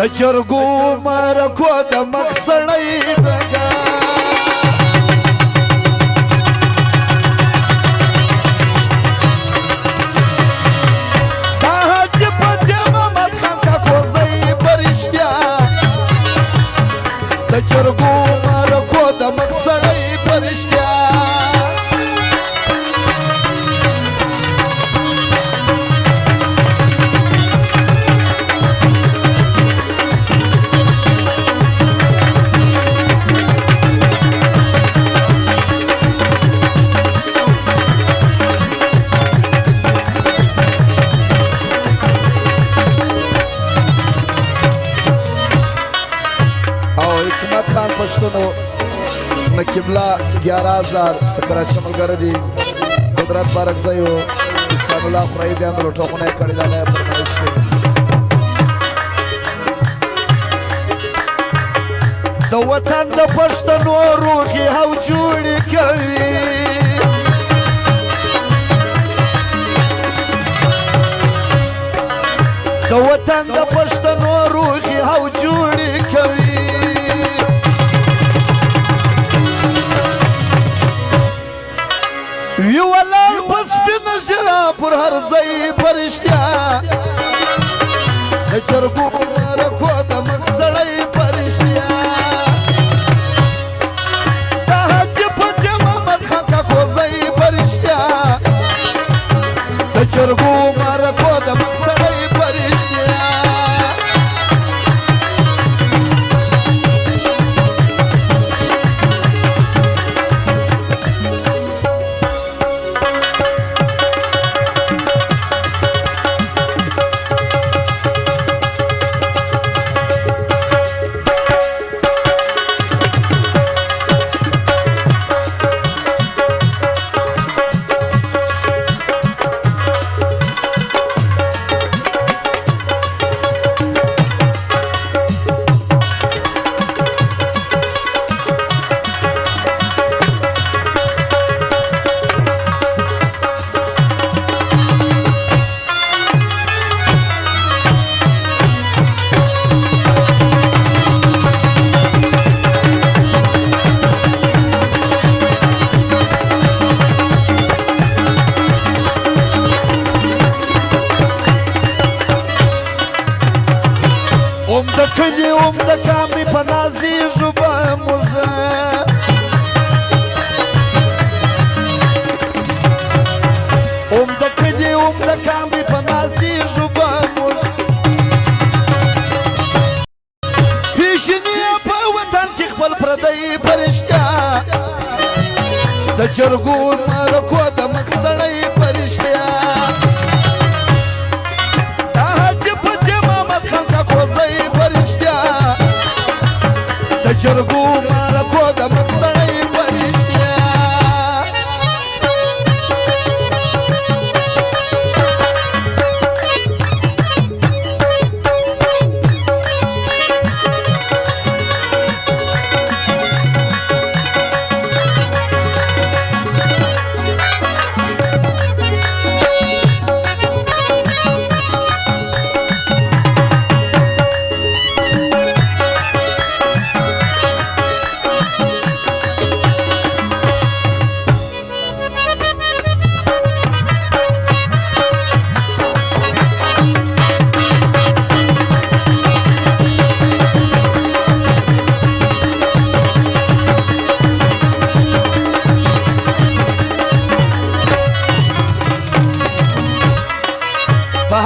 جرګو مرکو د مخسړی بګا دا حج په محمد خان کا کوزی پرشتیا د جرګو مرکو د مخسړی پرشتیا پښتنو نکبلا 11000 کراچي ملګری دي قدرت بارک زيو اسلام الله خړای بیان لټونه کړی دا نه پرمایش د وطن د پښتنو روحي هو جوړ کوي د وطن د پښتنو روحي هو جوړ کوي وی ولای پس بین جرا پر هر ځای پرشتیا د چرګو مرکو د مخسړی پرشتیا دا حج په محمد خان کا کوزی پرشتیا د چرګو مرکو د مخسړی پرشتیا د کام دی په نازي ژبه موزه د کلي د کام دی په نازي ژبه موزه پیشني په وطن کې خپل پردی پرشتیا د جرګو مرکو د مخسړی پرشتیا دا حج په محمد خان کا کوزی پرشتیا د جرګو مرکو د مخسړی پرشتیا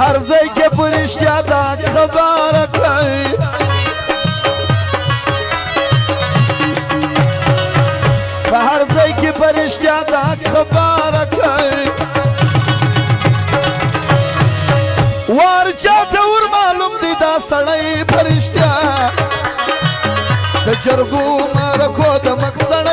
هر ځای کې پرشتیا دا خبره کوي په هر ځای کې پرشتیا دا خبره کوي وار چاته ور معلوم دي دا سړی پرشتیا د جرګو مرکو د مخسړ